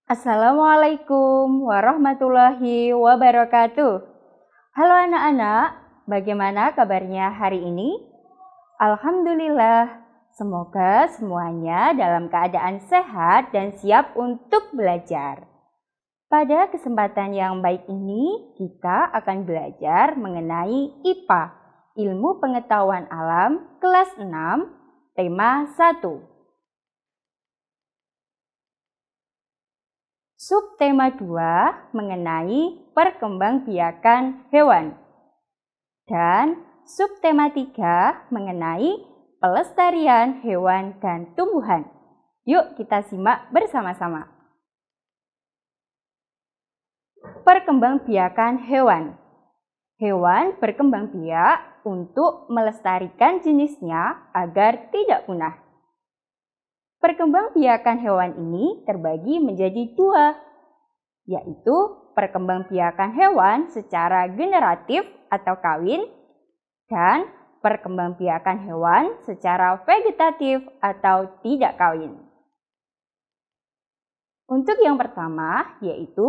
Assalamualaikum warahmatullahi wabarakatuh. Halo anak-anak, bagaimana kabarnya hari ini? Alhamdulillah, semoga semuanya dalam keadaan sehat dan siap untuk belajar. Pada kesempatan yang baik ini, kita akan belajar mengenai IPA, Ilmu Pengetahuan Alam, kelas 6, tema 1. Subtema 2 mengenai perkembangbiakan hewan. Dan subtema 3 mengenai pelestarian hewan dan tumbuhan. Yuk kita simak bersama-sama. Perkembangbiakan hewan. Hewan berkembang biak untuk melestarikan jenisnya agar tidak punah. Perkembangbiakan hewan ini terbagi menjadi dua, yaitu perkembangbiakan hewan secara generatif atau kawin dan perkembangbiakan hewan secara vegetatif atau tidak kawin. Untuk yang pertama, yaitu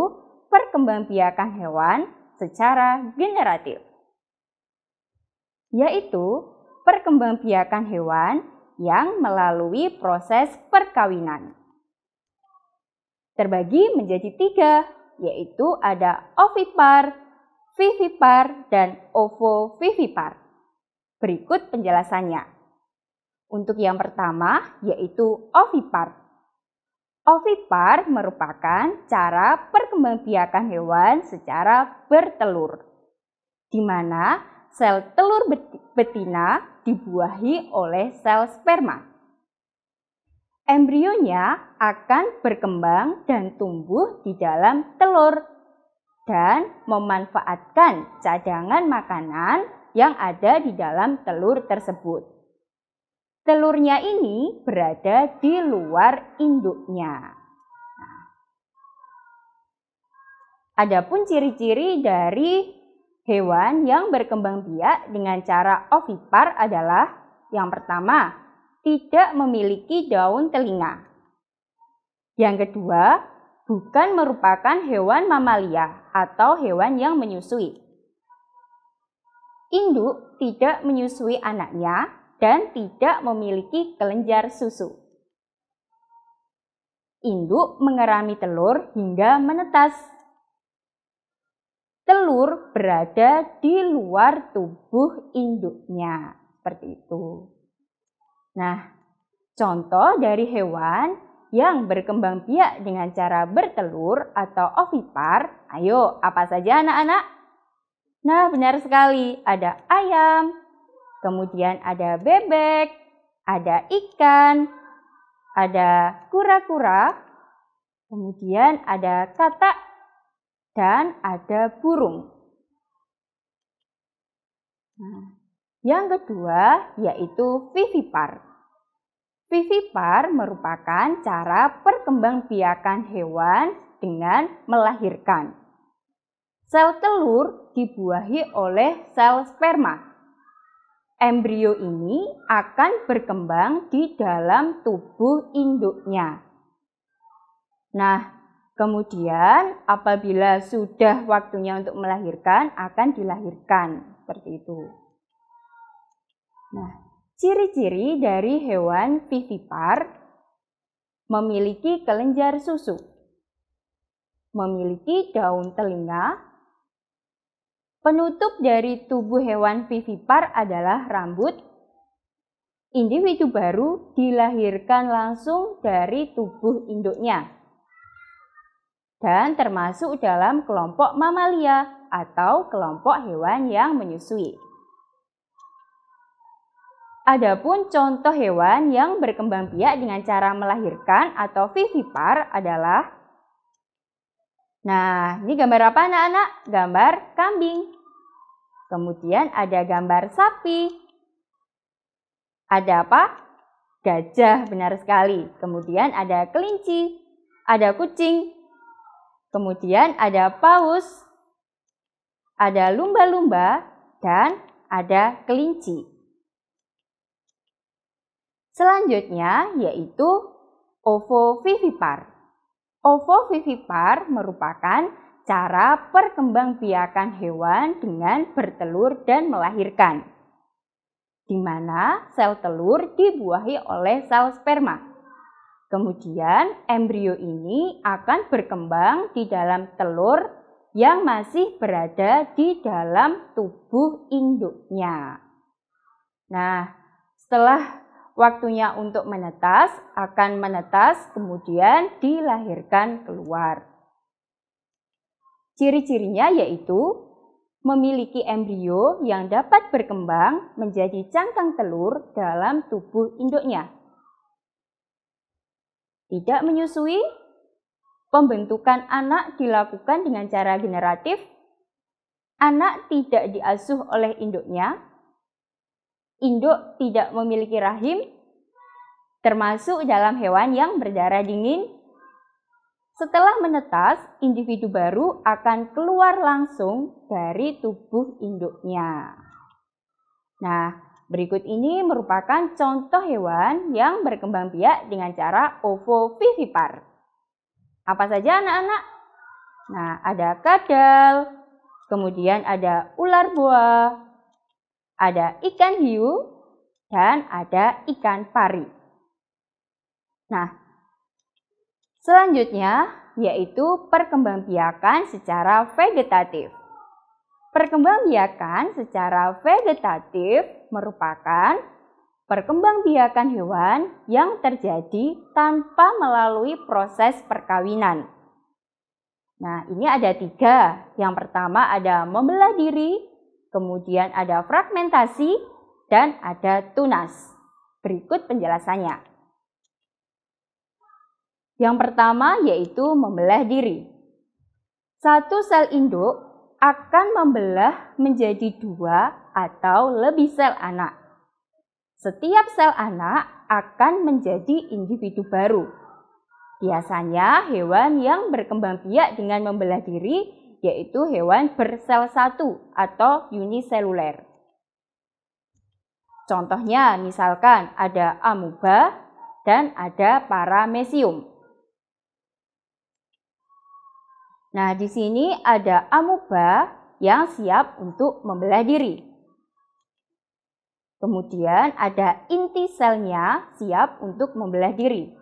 perkembangbiakan hewan secara generatif, yaitu perkembangbiakan hewan yang melalui proses perkawinan. Terbagi menjadi tiga, yaitu ada ovipar, vivipar, dan ovovivipar. Berikut penjelasannya. Untuk yang pertama, yaitu ovipar. Ovipar merupakan cara perkembangbiakan hewan secara bertelur, di mana sel telur betina dibuahi oleh sel sperma. Embrionya akan berkembang dan tumbuh di dalam telur dan memanfaatkan cadangan makanan yang ada di dalam telur tersebut. Telurnya ini berada di luar induknya. Adapun ciri-ciri dari hewan yang berkembang biak dengan cara ovipar adalah yang pertama, tidak memiliki daun telinga. Yang kedua, bukan merupakan hewan mamalia atau hewan yang menyusui. Induk tidak menyusui anaknya dan tidak memiliki kelenjar susu. Induk mengerami telur hingga menetas. Telur berada di luar tubuh induknya, seperti itu. Nah, contoh dari hewan yang berkembang biak dengan cara bertelur atau ovipar, ayo apa saja anak-anak? Nah, benar sekali, ada ayam, kemudian ada bebek, ada ikan, ada kura-kura, kemudian ada katak, dan ada burung. Nah, yang kedua yaitu vivipar. Vivipar merupakan cara perkembangbiakan hewan dengan melahirkan. Sel telur dibuahi oleh sel sperma. Embrio ini akan berkembang di dalam tubuh induknya. Nah, kemudian apabila sudah waktunya untuk melahirkan, akan dilahirkan. Seperti itu. Nah, ciri-ciri dari hewan vivipar memiliki kelenjar susu, memiliki daun telinga. Penutup dari tubuh hewan vivipar adalah rambut. Individu baru dilahirkan langsung dari tubuh induknya dan termasuk dalam kelompok mamalia atau kelompok hewan yang menyusui. Adapun contoh hewan yang berkembang biak dengan cara melahirkan atau vivipar adalah, nah ini gambar apa anak-anak? Gambar kambing. Kemudian ada gambar sapi. Ada apa? Gajah, benar sekali. Kemudian ada kelinci, ada kucing. Kemudian ada paus, ada lumba-lumba, dan ada kelinci. Selanjutnya yaitu ovovivipar. Ovovivipar merupakan cara perkembangbiakan hewan dengan bertelur dan melahirkan, di mana sel telur dibuahi oleh sel sperma. Kemudian embrio ini akan berkembang di dalam telur yang masih berada di dalam tubuh induknya. Nah, setelah waktunya untuk menetas, akan menetas kemudian dilahirkan keluar. Ciri-cirinya yaitu memiliki embrio yang dapat berkembang menjadi cangkang telur dalam tubuh induknya. Tidak menyusui, pembentukan anak dilakukan dengan cara generatif, anak tidak diasuh oleh induknya, induk tidak memiliki rahim, termasuk dalam hewan yang berdarah dingin. Setelah menetas, individu baru akan keluar langsung dari tubuh induknya. Nah, berikut ini merupakan contoh hewan yang berkembang biak dengan cara ovovivipar. Apa saja anak-anak? Nah, ada kadal, kemudian ada ular boa, ada ikan hiu, dan ada ikan pari. Nah, selanjutnya yaitu perkembangbiakan secara vegetatif. Perkembangbiakan secara vegetatif merupakan perkembangbiakan hewan yang terjadi tanpa melalui proses perkawinan. Nah, ini ada 3. Yang pertama ada membelah diri, kemudian ada fragmentasi, dan ada tunas. Berikut penjelasannya. Yang pertama yaitu membelah diri. Satu sel induk akan membelah menjadi 2 atau lebih sel anak. Setiap sel anak akan menjadi individu baru. Biasanya hewan yang berkembang biak dengan membelah diri yaitu hewan bersel satu atau uniseluler. Contohnya misalkan ada amuba dan ada paramecium. Nah, di sini ada amuba yang siap untuk membelah diri. Kemudian ada inti selnya siap untuk membelah diri.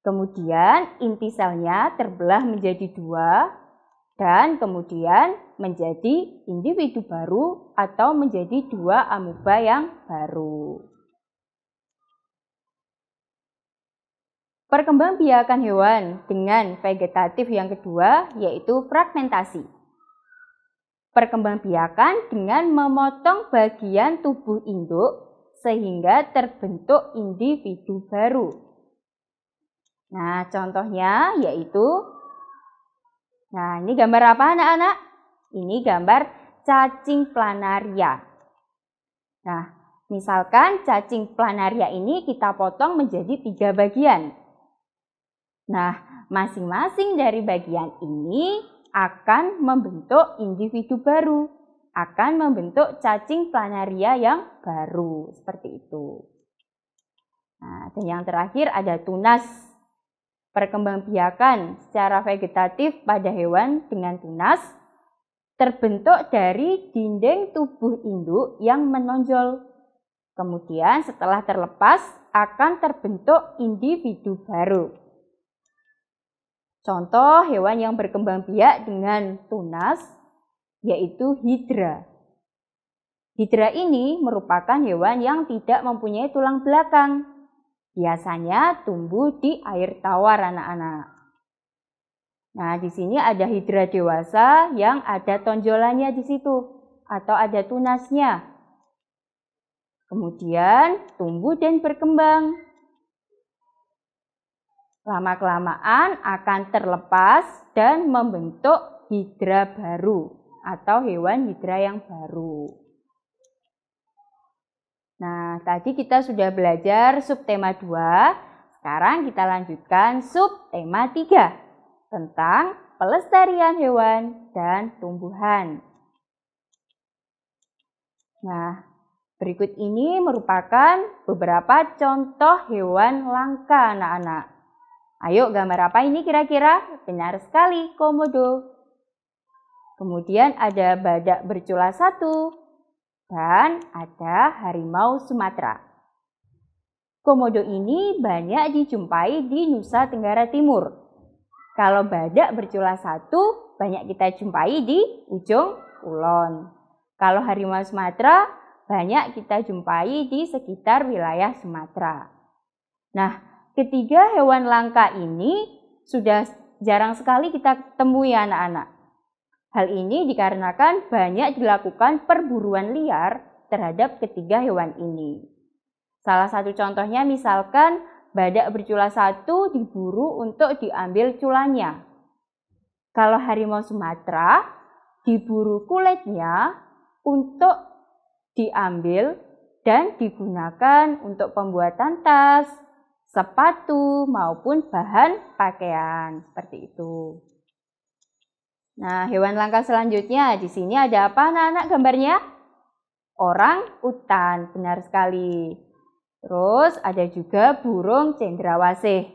Kemudian inti selnya terbelah menjadi 2 dan kemudian menjadi individu baru atau menjadi 2 amuba yang baru. Perkembangbiakan hewan dengan vegetatif yang kedua yaitu fragmentasi. Perkembangbiakan dengan memotong bagian tubuh induk sehingga terbentuk individu baru. Nah, contohnya yaitu, ini gambar apa anak-anak? Ini gambar cacing planaria. Nah, misalkan cacing planaria ini kita potong menjadi 3 bagian. Nah, masing-masing dari bagian ini akan membentuk individu baru, akan membentuk cacing planaria yang baru, seperti itu. Nah, dan yang terakhir ada tunas. Perkembangbiakan secara vegetatif pada hewan dengan tunas terbentuk dari dinding tubuh induk yang menonjol. Kemudian setelah terlepas akan terbentuk individu baru. Contoh hewan yang berkembang biak dengan tunas yaitu hidra. Hidra ini merupakan hewan yang tidak mempunyai tulang belakang. Biasanya tumbuh di air tawar anak-anak. Nah, di sini ada hidra dewasa yang ada tonjolannya di situ atau ada tunasnya. Kemudian tumbuh dan berkembang. Lama-kelamaan akan terlepas dan membentuk hidra baru atau hewan hidra yang baru. Nah, tadi kita sudah belajar subtema 2, sekarang kita lanjutkan subtema 3 tentang pelestarian hewan dan tumbuhan. Nah, berikut ini merupakan beberapa contoh hewan langka anak-anak. Ayo, gambar apa ini kira-kira? Benar sekali, komodo. Kemudian ada badak bercula 1 dan ada harimau Sumatera. Komodo ini banyak dijumpai di Nusa Tenggara Timur. Kalau badak bercula 1 banyak kita jumpai di ujung kulon. Kalau harimau Sumatera banyak kita jumpai di sekitar wilayah Sumatera. Nah, ketiga hewan langka ini sudah jarang sekali kita temui anak-anak. Hal ini dikarenakan banyak dilakukan perburuan liar terhadap ketiga hewan ini. Salah satu contohnya misalkan badak bercula 1 diburu untuk diambil culanya. Kalau harimau Sumatera diburu kulitnya untuk diambil dan digunakan untuk pembuatan tas, sepatu maupun bahan pakaian seperti itu. Nah, hewan langka selanjutnya di sini ada apa anak-anak gambarnya? Orang utan, benar sekali. Terus ada juga burung cendrawasih.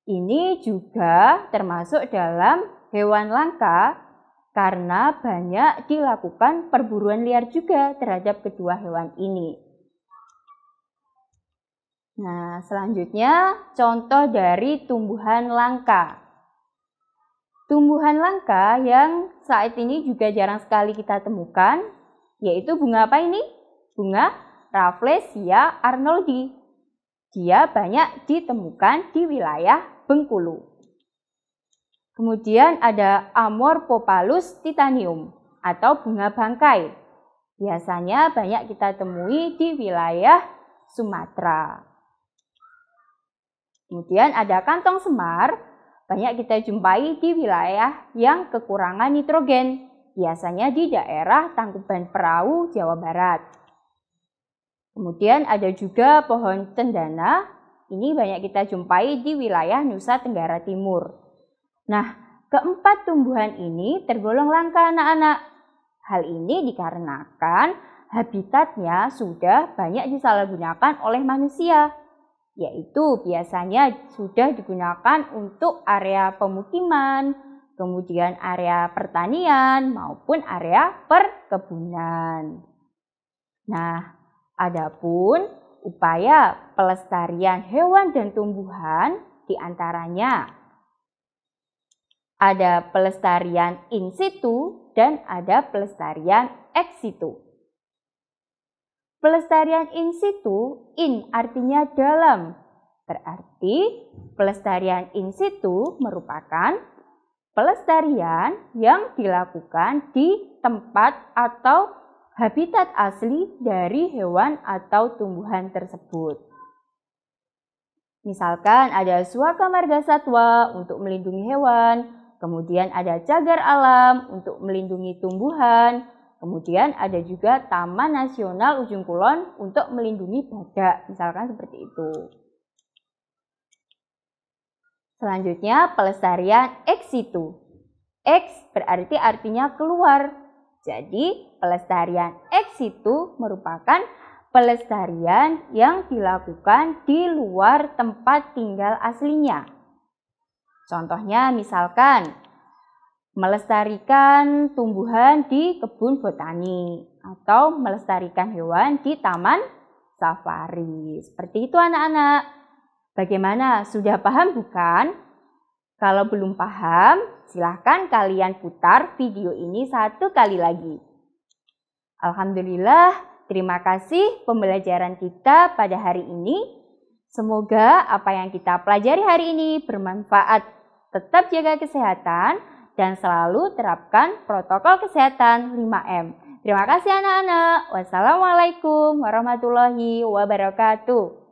Ini juga termasuk dalam hewan langka karena banyak dilakukan perburuan liar juga terhadap kedua hewan ini. Nah, selanjutnya contoh dari tumbuhan langka. Tumbuhan langka yang saat ini juga jarang sekali kita temukan, yaitu bunga apa ini? Bunga Rafflesia arnoldi. Dia banyak ditemukan di wilayah Bengkulu. Kemudian ada Amorphophallus titanium atau bunga bangkai. Biasanya banyak kita temui di wilayah Sumatera. Kemudian ada kantong semar, banyak kita jumpai di wilayah yang kekurangan nitrogen, biasanya di daerah Tangkuban Perahu, Jawa Barat. Kemudian ada juga pohon cendana, ini banyak kita jumpai di wilayah Nusa Tenggara Timur. Nah, keempat tumbuhan ini tergolong langka anak-anak. Hal ini dikarenakan habitatnya sudah banyak disalahgunakan oleh manusia, yaitu biasanya sudah digunakan untuk area pemukiman, kemudian area pertanian maupun area perkebunan. Nah, adapun upaya pelestarian hewan dan tumbuhan diantaranya ada pelestarian in situ dan ada pelestarian ex situ. Pelestarian in situ, in artinya dalam. Berarti pelestarian in situ merupakan pelestarian yang dilakukan di tempat atau habitat asli dari hewan atau tumbuhan tersebut. Misalkan ada Suaka Marga Satwa untuk melindungi hewan, kemudian ada cagar alam untuk melindungi tumbuhan, kemudian ada juga Taman Nasional Ujung Kulon untuk melindungi badak, misalkan seperti itu. Selanjutnya pelestarian ex situ. Ex berarti artinya keluar. Jadi pelestarian ex situ merupakan pelestarian yang dilakukan di luar tempat tinggal aslinya. Contohnya misalkan melestarikan tumbuhan di kebun botani atau melestarikan hewan di taman safari. Seperti itu anak-anak. Bagaimana? Sudah paham bukan? Kalau belum paham, silahkan kalian putar video ini 1 kali lagi. Alhamdulillah, terima kasih pembelajaran kita pada hari ini. Semoga apa yang kita pelajari hari ini bermanfaat. Tetap jaga kesehatan dan selalu terapkan protokol kesehatan 5M. Terima kasih anak-anak. Wassalamualaikum warahmatullahi wabarakatuh.